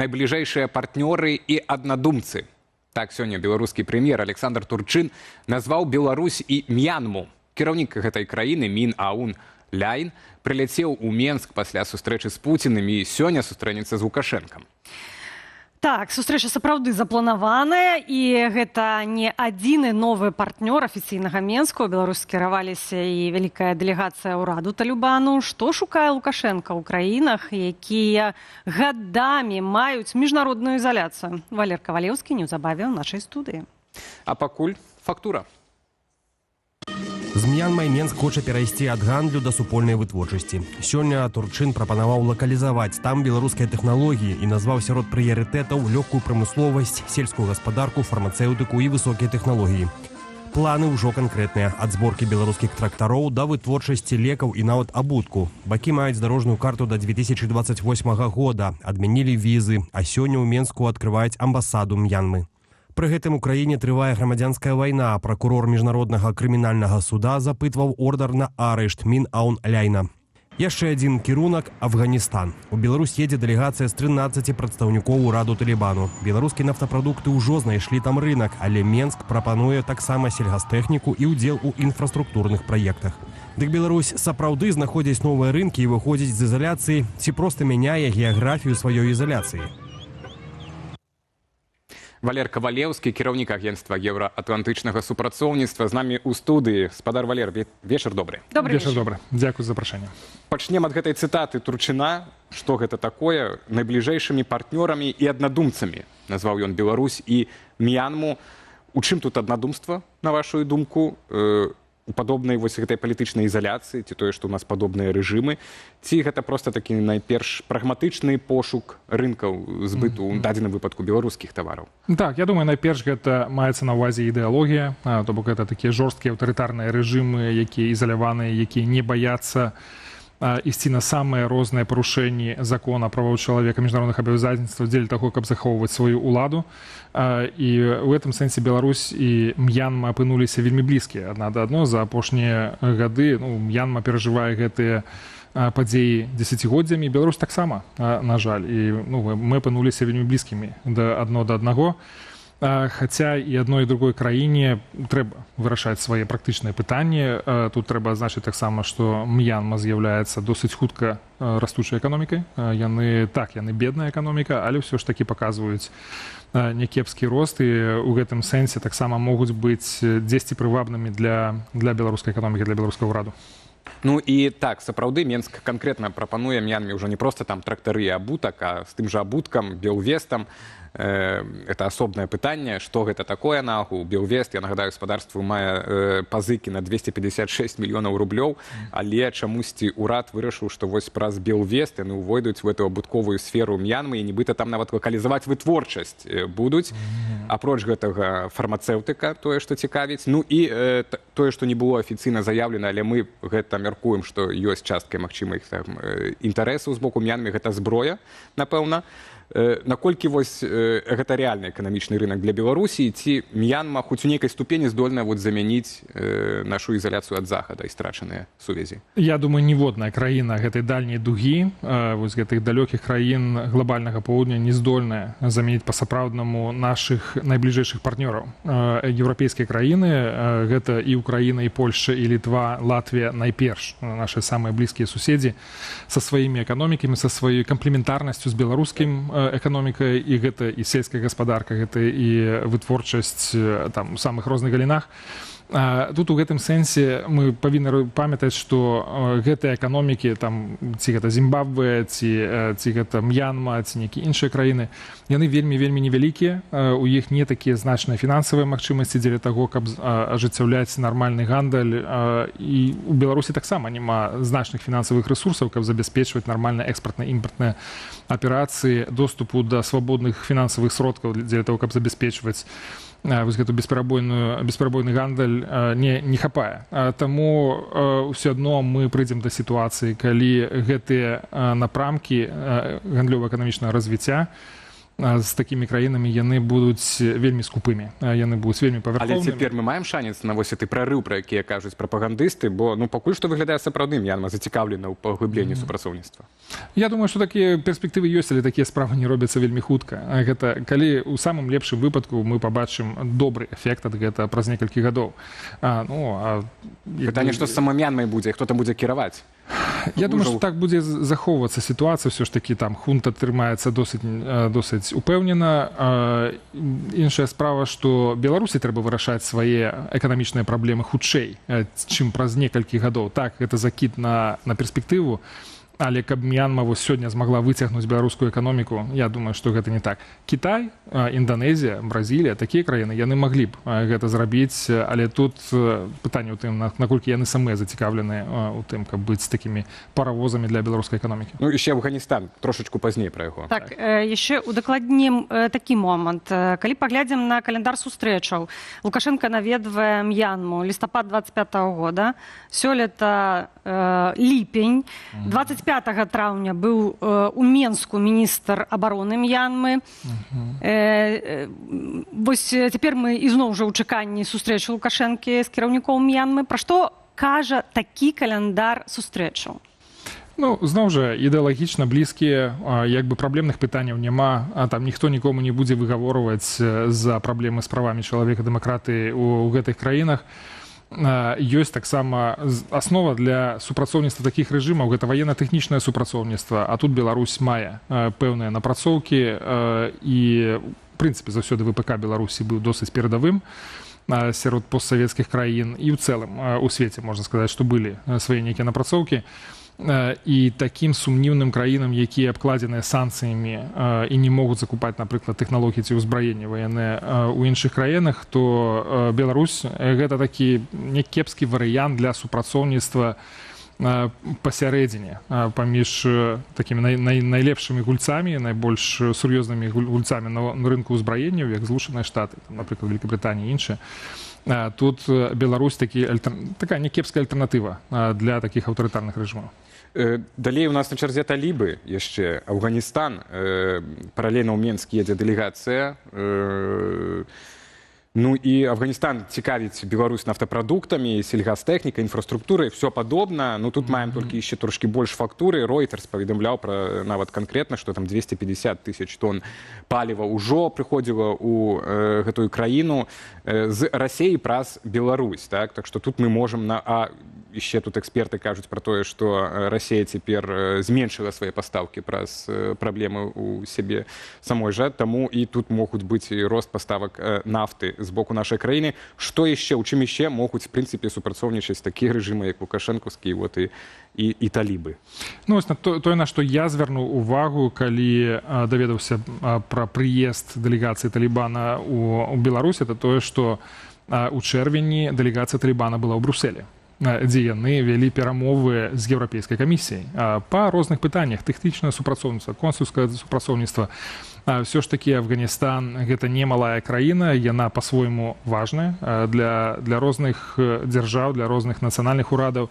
найбліжэйшыя партнёры і аднадумцы. Так сёння беларускі прэм'ер Александр Турчин назваў Беларусь і Мьянму. Кіраўнік гэтай краіны Мин Аун Ляйн прыляцеў у Менск пасля сустрэчы з Пуціним і сёння сустрэнецца з Лукашэнкам. Так, сустрэча сапраўды запланаваная, і гэта не адзіны новы партнёр афіцыйнага Менску. Беларусь скіраваліся і вялікая дэлегацыя ўраду Талібану. Што шукае Лукашэнка ў краінах, якія гадамі маюць міжнародную ізаляцыю? Валер Кавалеўскі неўзабаве ў нашай студыі. А пакуль фактура. З Мьянмай Менск хоча перайсці ад гандлю да супольнай вытворчасці. Сёння Турчин прапанаваў лакалізаваць там беларускія тэхналогіі і назваў сярод прыярытэтаў лёгкую прамысловасць, сельскую гаспадарку, фармацэўтыку і высокія тэхналогіі. Планы ўжо канкрэтныя, ад зборкі беларускіх трактароў да вытворчасці лекаў і нават абутку. Бакі маюць дарожную карту да 2028 года, адмянілі візы, а сёння ў Менску адкрываюць амбасаду Мьянмы. Пры гэтым у краіне трывае грамадзянская вайна. Пракурор міжнароднага крымінальнага суда запытваў ордар на арышт Мин Аун Ляйна. Яшчэ адзін кірунак – Афганістан. У Беларусь едзе дэлегацыя з 13 прадстаўнікоў ураду Талібану. Беларускія нафтапрадукты ўжо знайшлі там рынак, але Менск прапануе таксама сельгастэхніку і ўдзел у інфраструктурных праектах. Дык Беларусь сапраўды знаходзіць новыя рынкі і выходзіць з ізаляцыі, ці проста мяняе геаграфію сваёй ізаляцыі? Валер Кавалеўскі, кіраўнік агенцтва еўраатлантычнага супрацоўніцтва, з намі ў студыі. Спадар Валер, вечар добры. Вечар добры. Дзякуй за запрашэнне. Пачнем ад гэтай цытаты Турчына. Што гэта такое? Найбліжэйшымі партнёрамі і аднадумцамі назваў ён Беларусь і Мьянму. У чым тут аднадумства, на вашу думку? У падобнай вось гэтай палітычнай ізаляцыі, ці тое, што ў нас падобныя рэжымы, ці гэта проста такі найперш прагматычны пошук рынкаў збыту ў дадзеным выпадку беларускіх тавараў? Так, я думаю, найперш гэта маецца на ўвазе ідэалогія, то бок гэта такія жорсткія аўтарытарныя рэжымы, якія ізаляваныя, якія не баяцца ісці на самыя розныя парушэнні закона правоў чалавека, міжнародных абавязацтваў дзеля таго, каб захоўваць сваю ўладу. І ў гэтым сэнсе Беларусь і Мьянма апынуліся вельмі блізкія адна да адно. За апошнія гады Мьянма перажывае гэтыя падзеі дзесяцігоддзямі, Беларусь таксама, на жаль. І мы апынуліся вельмі блізкімі адно да аднаго. Хаця і адной і другой краіне трэба вырашаць свае практычныя пытанні. Тут трэба адзначыць таксама, што Мьянма з'яўляецца досыць хутка растучай эканомікай. Яны бедная эканоміка, але ўсё ж такі паказваюць някепскі рост, і ў гэтым сэнсе таксама могуць быць дзесьці прывабнымі для беларускай эканомікі, для беларускага ўраду. Ну і так, сапраўды, Менск канкрэтна прапануе Мьянме ўжо не проста там трактары і абутак, а з тым жа абуткам, Белвестам. Это асобнае пытанне, што гэта такое нагу. Белвест, я нагадаю, гаспадарству мае пазыкі на 256 мільёнаў рублёў, але чамусьці ўрад вырашыў, што вось праз Белвест яны ўвойдуць в эту абутковую сферу Мьянмы і нібыта там нават лакалізаваць вытворчасць будуць. Апроч гэтага фармацэўтыка, тое, што цікавіць. Ну і тое, што не было афіцыйна заяўлена, але мы гэта мяркуем, што ёсць часткай магчымых інтарэсаў з боку Мьянмы, гэта зброя, напэўна. Наколькі вось гэта рэальны эканамічны рынок для Беларусі, ці Мьянма хоць у нейкай ступені здольная замяніць нашу ізаляцыю ад захада і страчаныя сувязі? Я думаю, ніводная краіна гэтай дальняй дугі, вось гэтых далёкіх краін глобальнага поўдня не здольная замяніць па-сапраўднаму нашых найбліжэйшых партнёраў. Еўрапейскія краіны, гэта і Украіна, і Польшча, і Літва, Латвія найперш, нашы самыя блізкія суседзі, са сваімі эканомікамі, са сваёй камплементарнасцю з беларускім эканомікай, і гэта і сельская гаспадарка, гэта і вытворчасць там у самых розных галінах. Тут у гэтым сэнсе мы павінны памятаць, што гэтыя эканомікі, ці гэта Зімбабве, ці гэта Мьянма, ці нейкія іншыя краіны, яны вельмі невялікія, у іх не такія значныя фінансавыя магчымасці дзеля таго, каб ажыццяўляць нармальны гандаль. І у Беларусі таксама няма значных фінансавых рэсурсаў, каб забяспечваць нармальныя экспартна-імпартныя аперацыі, доступу да свабодных фінансавых сродкаў дзеля таго, каб забяспечваць вось гэту бесперабойны гандаль не хапае. Таму ўсё адно мы прыйдзем да сітуацыі, калі гэтыя напрамкі гандлёва-эканамічнага развіцця з такімі краінамі яны будуць вельмі скупымі, яны будуць вельмі Але павярхоўнымі. цяпер мы маем шанец на вось гэты прарыў, пра які кажуць прапагандысты, бо ну пакуль што выглядае сапраўды М'янма зацікаўлена ў паглыбленні супрацоўніцтва. Я думаю, што такія перспектывы ёсць, але такія справы не робяцца вельмі хутка. Гэта калі ў самым лепшым выпадку мы пабачым добры эфект ад гэта праз некалькі гадоў. Пытанне, што з самой М'янмай будзе, хто там будзе кіраваць? Я думаю, што так будзе захоўвацца сітуацыя, ўсё ж такі там хунта трымаецца досыць упэўнена. Іншая справа, што Беларусі трэба вырашаць свае эканамічныя праблемы хутчэй, чым праз некалькі гадоў. Так, гэта закід на перспектыву, але каб М'янма вось сёння змагла выцягнуць беларускую эканоміку, я думаю, што гэта не так. Кітай, Інданезія, Бразілія, такія краіны, яны маглі б гэта зрабіць, але тут пытанне ў тым, наколькі яны самыя зацікаўленыя у тым, каб быць такімі паравозамі для беларускай эканомікі. Ну, яшчэ Афганістан, трошачку пазней пра яго. Так, яшчэ удакладнім такі момант. Калі паглядзім на каляндар сустрэчаў, Лукашенко наведвае М'янму лістапад 25-го года, сёлета ліпень, 25 траўня быў у Менску міністр абароны М'янмы. Вось цяпер мы ізноў жа ў чаканні сустрэчы Лукашэнкі з кіраўніком М'янмы. Пра што кажа такі каляндар сустрэчаў? Ну, зноў жа, ідэалагічна блізкія, як бы праблемных пытанняў няма, а там ніхто нікому не будзе выгаворваць за праблемы з правамі чалавека, дэмакратыі ў гэтых краінах. Ёсць таксама аснова для супрацоўніцтва такіх рэжымаў, гэта ваенна-тэхнічнае супрацоўніцтва, а тут Беларусь мае пэўныя напрацоўкі і, в прынцыпе, заўсёды ВПК Беларусі быў досыць перадавым сярод постсавецкіх краін і ў цэлым у свеце, можна сказаць, што былі свае нейкія напрацоўкі. І такім сумнівным краінам, якія абкладзеныя санкцыямі і не могуць закупаць, напрыклад, тэхналогіі ці ўзбраенне ваеннае ў іншых краінах, то Беларусь гэта такі някепскі варыянт для супрацоўніцтва пасярэдзіне паміж такімі найлепшымі гульцамі, найбольш сур'ёзнымі гульцамі на рынку ўзбраенняў, як Злучаныя Штаты, напрыклад, Великабрытанія і іншыя. Тут Беларусь такая някепская альтэрнатыва для такіх аўтарытарных рэжымаў. Далей у нас на чарзе талібы яшчэ Афганістан. Паралельна ў Менск едзе дэлегацыя. Ну і Афганістан цікавіць Беларусь нафтапрадуктамі, сельгастэхнікай, інфраструктурай, все падобна. Ну тут маем толькі яшчэ трошкі больш фактуры. Reuters паведамляў пра нават канкрэтна, што там 250 тысяч тонн паліва ўжо прыходзіла ў гэтую краіну з Расіі праз Беларусь. Так што тут мы можам яшчэ тут эксперты кажуць пра тое, што Расія цяпер зменшыла свае пастаўкі праз праблемы ў сябе самой жа, таму і тут могуць быць і рост паставак нафты з боку нашай краіны. Што яшчэ, у чым яшчэ могуць, в прынцыпе, супрацоўнічаць такія рэжымы, як лукашэнкаўскі і талібы? Ну, тое, на што я звярнуў увагу, калі даведаўся пра прыезд дэлегацыі Талібана ў Беларусь, это тое, што у чэрвені дэлегацыя Талібана была ў Брусэлі, дзе яны вялі перамовы з Еўрапейскай камісіяй па розных пытаннях: тэхнічнае супрацоўніцтва, консульскае супрацоўніцтва. Все ж такі Афганістан гэта не малая краіна, яна па-свойму важная для розных дзяржаў, для розных нацыянальных урадаў,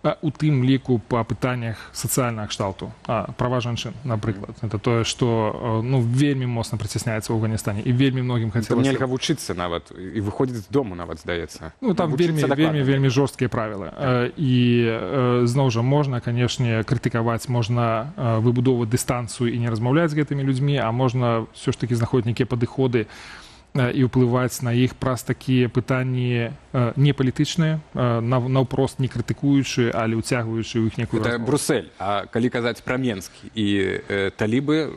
у тым ліку па пытаннях сацыяльнага кшталту, права жанчын, напрыклад. Это тое, што вельмі моцна прыцісняецца ў Афганістане і вельмі многім хацелася. Нельга вучыцца нават і выходзіць з дому нават, здаецца. Ну там вельмі жорсткія правілы. І зноў жа можна, канешне, крытыкаваць, можна выбудоўваць дыстанцыю і не размаўляць з гэтымі людзьмі, а можна ўсё ж такі знаходзіць нейкія падыходы і ўплываць на іх праз такія пытанні не палітычныя, наўпрост не крытыкуючы, але ўцягваючы ў іх некую размову. Это Брусэль. А калі казаць пра Менск і талібы,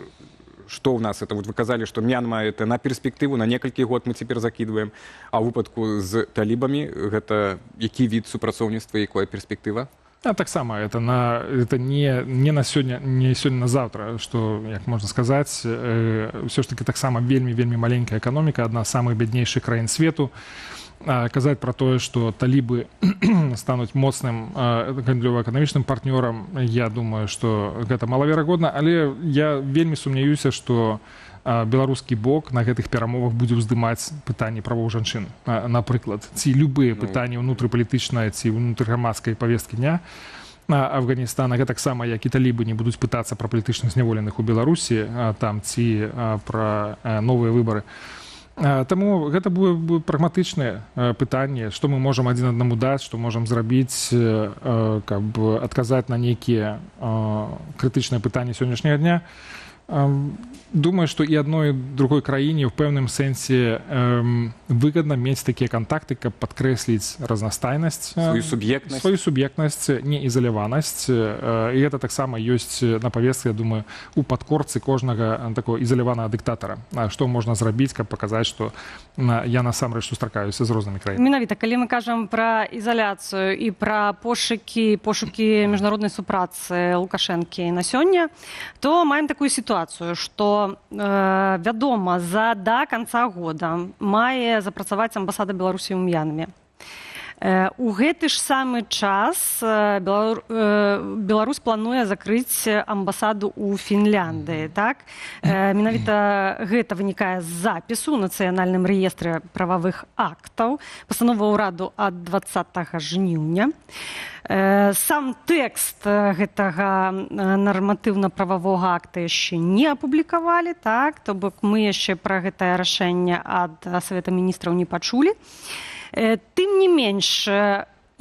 што ў нас? Это вот вы казалі, што М'янма это на перспектыву, на некалькі год мы цяпер закідваем, а ў выпадку з талібамі гэта які від супрацоўніцтва, якая перспектыва? Таксама это не на сёння, не сёння на заўтра, што, як можна сказаць, ўсё ж такі таксама вельмі маленькая эканоміка, адна з самых бяднейшых краін свету. Казаць пра тое, што талібы стануць моцным гандлёва-эканамічным партнёрам, я думаю, што гэта малаверагодна, але я вельмі сумняюся, што беларускі бок на гэтых перамовах будзе ўздымаць пытанні правоў жанчын. Напрыклад, ці любыя пытанні ўнутрыпалітычнай ці ўнутрыграмадскай павесткі дня, Афганістана, гэтаксама як і талібы не будуць пытацца пра палітычных зняволеных у Беларусі там ці пра новыя выбары. Таму гэта будзе прагматычнае пытанне, што мы можам адзін аднаму даць, што можам зрабіць, каб адказаць на нейкія крытычныя пытанні сённяшняга дня. Думаю, што і адной, і другой краіне ў пэўным сэнсе выгадна мець такія кантакты, каб падкрэсліць разнастайнасць, сваю суб'ектнасць, неізаляванасць. І гэта таксама ёсць на павестцы, я думаю, у падкорцы кожнага такого ізаляванага дыктатара. Што можна зрабіць, каб паказаць, што я насамрэч сустракаюся з рознымі краінамі. Менавіта, калі мы кажам пра ізаляцыю і пра пошукі міжнароднай супрацы Лукашэнкі на сёння, то маем такую сітуацыю, што вядома, да канца года мае запрацаваць амбасада Беларусі ў М'янме. У гэты ж самы час Беларусь плануе закрыць амбасаду ў Фінляндыі. Так? Менавіта гэта вынікае з запісу ў нацыянальным рэестры прававых актаў, пастанова ўраду ад 20 жніўня. Сам тэкст гэтага нарматыўна-прававога акта яшчэ не апублікавалі, так? То бок мы яшчэ пра гэтае рашэнне ад Савета міністраў не пачулі. Тым не менш,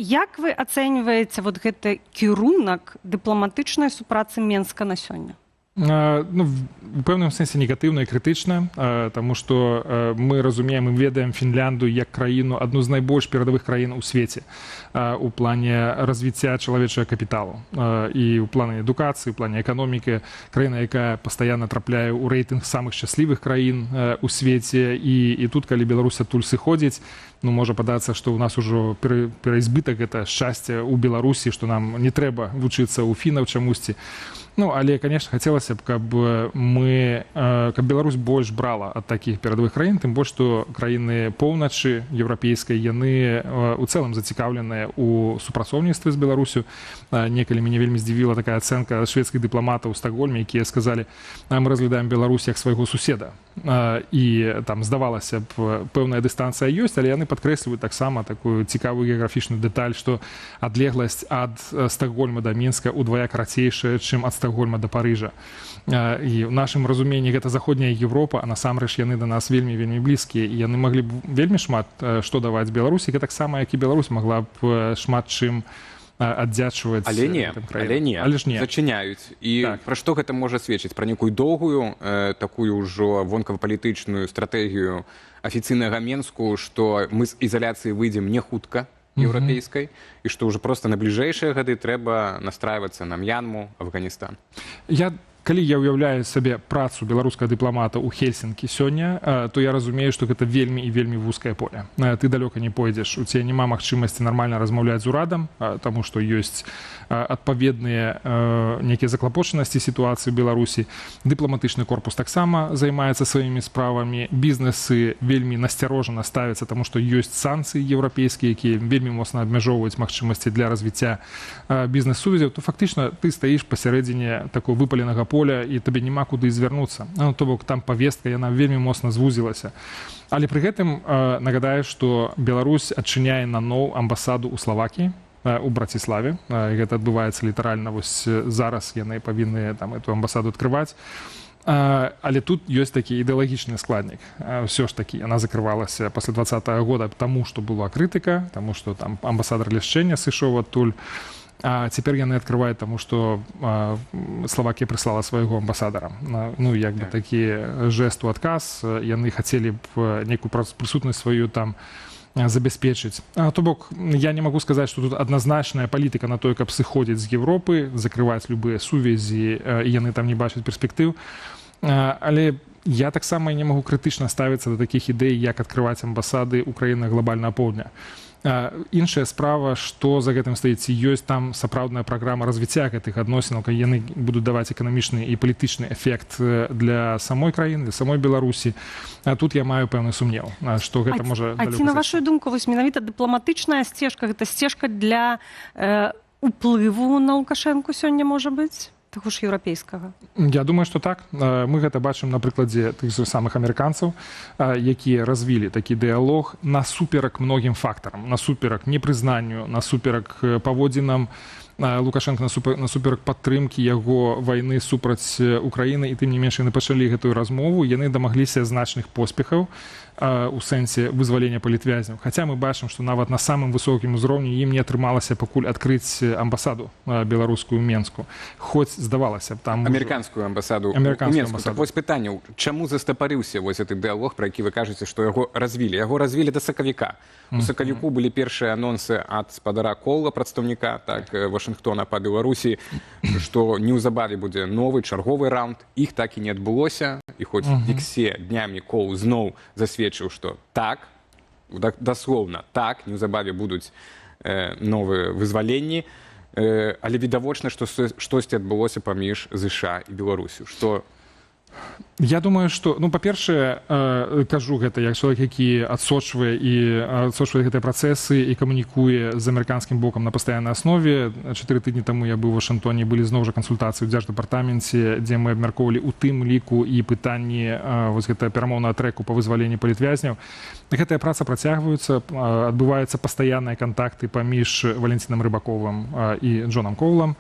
як вы ацэньваеце вот гэты кірунак дыпламатычнай супрацы Менска на сёння? Ну, у пэўным сэнсе негатыўна і крытычна, таму што мы разумеем і ведаем Фінляндію як краіну, адну з найбольш перадавых краін у свеце у плане развіцця чалавечага капіталу і ў плане адукацыі, у плане эканомікі, краіна, якая пастаянна трапляе ў рэйтынг самых шчаслівых краін у свеце, і тут, калі Беларусь адтуль сыходзіць, ну, можа падацца, што ў нас ужо пераізбытак гэта шчасця ў Беларусі, што нам не трэба вучыцца ў фінаў чамусьці. Ну, але, конечно, хацелася б, каб Беларусь больш брала ад такіх перадавых краін, тым больш, што краіны поўначы еўрапейскай, яны у цэлым зацікаўленыя ў супрацоўніцтве з Беларусю. Некалі мяне вельмі здзівіла такая ацэнка шведскіх дыпламатаў у Стакгольме, якія сказалі, мы разглядаем Беларусь як свайго суседа. І там здавалася б, пэўная дыстанцыя ёсць, але яны падкрэсліваюць таксама такую цікавую геаграфічную дэталь, што адлегласць ад Стакгольма да Мінска удвая карацейшая, чым ад Стокгольма до Парижа. І ў нашым разуменні гэта заходняя Европа, а насамрэч яны да нас вельмі блізкія, і яны маглі б вельмі шмат што даваць Беларусі, гэтак сама, як і Беларусь магла б шмат чым аддзячваць. Але не, зачыняюць. І так. Пра што гэта можа сведчыць? Пра нейкую доўгую, такую ўжо вонкава-палітычную стратэгію афіцыйнага Менску, што мы з ізаляцыі выйдзем не хутка, еўрапейскай, і што ўжо проста на бліжэйшыя гады трэба настрайвацца на М'янму, Афганістан. Калі я ўяўляю сабе працу беларускага дыпламата ў Хельсінкі сёння, то я разумею, што гэта вельмі і вельмі вузкае поле. Ты далёка не пойдзеш, у цябе няма магчымасці нармальна размаўляць з урадам, таму што ёсць адпаведныя нейкія заклапочанасці сітуацыі ў Беларусі. Дыпламатычны корпус таксама займаецца сваімі справамі, бізнесы вельмі насцярожана ставяцца, таму што ёсць санкцыі еўрапейскія, якія вельмі моцна абмяжоўваюць магчымасці для развіцця бізнес-сувязяў, то фактычна ты стаіш пасярэдзіне такого выпаленага поля, і табе няма куды звярнуцца. Ну, то бок там павестка, яна вельмі моцна звузілася. Але пры гэтым нагадаю, што Беларусь адчыняе наноў амбасаду ў Славакіі, у Браціславе. Гэта адбываецца літаральна. Вось зараз яны павінны там эту амбасаду адкрываць. Але тут ёсць такі ідэалагічны складнік. Ўсё ж такі яна закрывалася пасля 20-го года таму, што была крытыка, таму што там амбасадар Лішчэня сышоў адтуль. А цяпер яны адкрываюць таму, што Славакія прыслала свайго амбасадара. Ну, як бы такі жэст у адказ. Яны хацелі б нейкую прысутнасць сваю там забяспечыць. То бок, я не магу сказаць, што тут адназначная палітыка на тое, каб сыходзіць з Европы, закрываць любыя сувязі, і яны там не бачаць перспектыў. Але я таксама не магу крытычна ставіцца да такіх ідэй, як адкрываць амбасады ў краінах глобальнага поўдня. Іншая справа, што за гэтым стаіць, ёсць там сапраўдная праграма развіцця гэтых адносінаў, калі яны будуць даваць эканамічны і палітычны эфект для самой краіны, для самой Беларусі. Тут я маю пэўны сумнеў, што гэта можа далёка. Ці на вашу думку, вось менавіта дыпламатычная сцежка, гэта сцежка для уплыву на Лукашэнку сёння можа быць? Таго ж еўрапейскага? Я думаю, што так. Мы гэта бачым на прыкладзе тых самых амерыканцаў, якія развілі такі дыялог насуперак многім фактарам, насуперак непрызнанню, насуперак паводзінам Лукашенко насуперак падтрымкі яго вайны супраць Украіны, і тым не менш яны пачалі гэтую размову, яны дамагліся значных поспехаў у сэнсе вызвалення палітвязняў. Хаця мы бачым, што нават на самым высокім узроўні ім не атрымалася пакуль адкрыць амбасаду беларускую Менску. Хоць здавалася б там амерыканскую амбасаду Амерыканскую Менску. амбасаду. Так вось пытанне, чаму застапарыўся вось гэты дыалог, пра які вы кажаце, што яго развілі? Яго развілі да сакавіка. У сакавіку былі першыя анонсы ад спадара Кола, прадстаўніка Вашынгтона па Беларусі, што неўзабаве будзе новы чарговы раунд. Іх так і не адбылося, і хоць Віксе днямі Кол зноў засведчыў, што так, даслоўна так, неўзабаве будуць новыя вызваленні, але відавочна, што штосьці адбылося паміж ЗША і Беларусю. Што Я думаю, што, ну, па-першае, кажу гэта як чалавек, які адсочвае гэтыя працэсы і камунікуе з амерыканскім бокам на пастаяннай аснове. 4 тыдні таму я быў у Вашынгтоне, былі зноў жа кансультацыі ў дзярждэпартаменце, дзе мы абмяркоўвалі у тым ліку і пытанні вось гэтага перамоўнага трэку па вызваленні палітвязняў. Гэтая праца працягваецца, адбываюцца пастаянныя кантакты паміж Валентинам Рыбаковым і Джонам Коулам.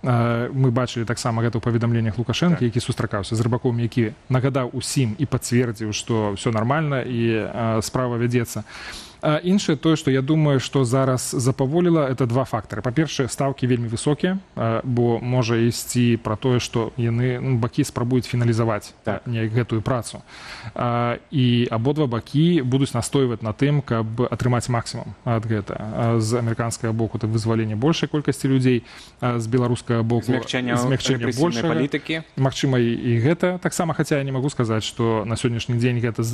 Мы бачылі таксама гэта ў паведамленнях Лукашэнкі, які сустракаўся з Рыбаковым, які нагадаў усім і пацвердзіў, што ўсё нармальна і справа вядзецца. Іншае тое, што я думаю, што зараз запаволіла, это два фактары. Па-першае, стаўкі вельмі высокія, бо можа ісці пра тое, што яны, бакі спрабуюць фіналізаваць неяк гэтую працу. І абодва бакі будуць настойваць на тым, каб атрымаць максімум ад гэта. З амерыканскага боку это вызваленне большай колькасці людзей, з беларускага боку змякчэнне рэпрэсіўнай палітыкі. Магчыма, і гэта таксама, хаця я не магу сказаць, што на сённяшні дзень гэта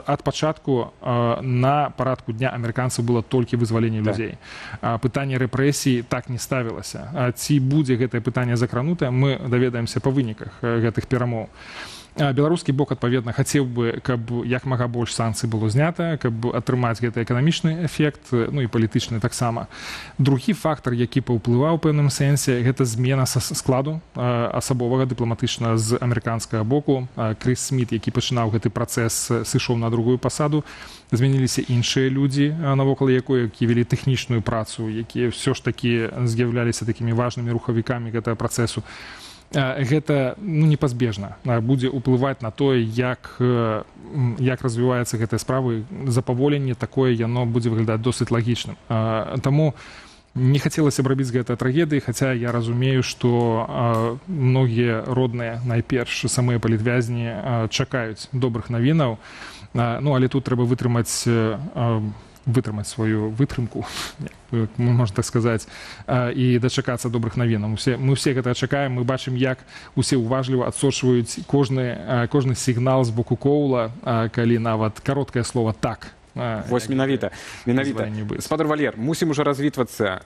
ад пачатку на парадку дня амерыканцаў было толькі вызваленне людзей. Пытанне рэпрэсій так не ставілася. Ці будзе гэтае пытанне закранутае, мы даведаемся па выніках гэтых перамоў. Беларускі бок, адпаведна, хацеў бы, каб як мага больш санкцый было знята, каб атрымаць гэты эканамічны эфект, ну і палітычны таксама. Другі фактар, які паўплываў у пэўным сэнсе, гэта змена складу асабовага дыпламатычна з амерыканскага боку. Крыс Сміт, які пачынаў гэты працэс, сышоў на другую пасаду. Змяніліся іншыя людзі, навокал якой, які вялі тэхнічную працу, якія ўсё ж такі з'яўляліся такімі важнымі рухавікамі гэтага працэсу. Гэта непазбежна будзе ўплываць на тое, як развіваецца гэтая справа. Запаволенне такое яно будзе выглядаць досыць лагічным. Таму не хацелася б рабіць гэтай трагедыі, хаця я разумею, што многія родныя, найперш самыя палітвязні, чакаюць добрых навінаў. Ну, але тут трэба вытрымаць сваю вытрымку, можна так сказаць, і дачакацца добрых навінаў. Мы ўсе гэта чакаем, мы бачым, як усе уважліва адсочваюць кожны сігнал з боку Коула, калі нават кароткае слова «так». Вось менавіта. Спадар Валер, мусім ужо развітвацца.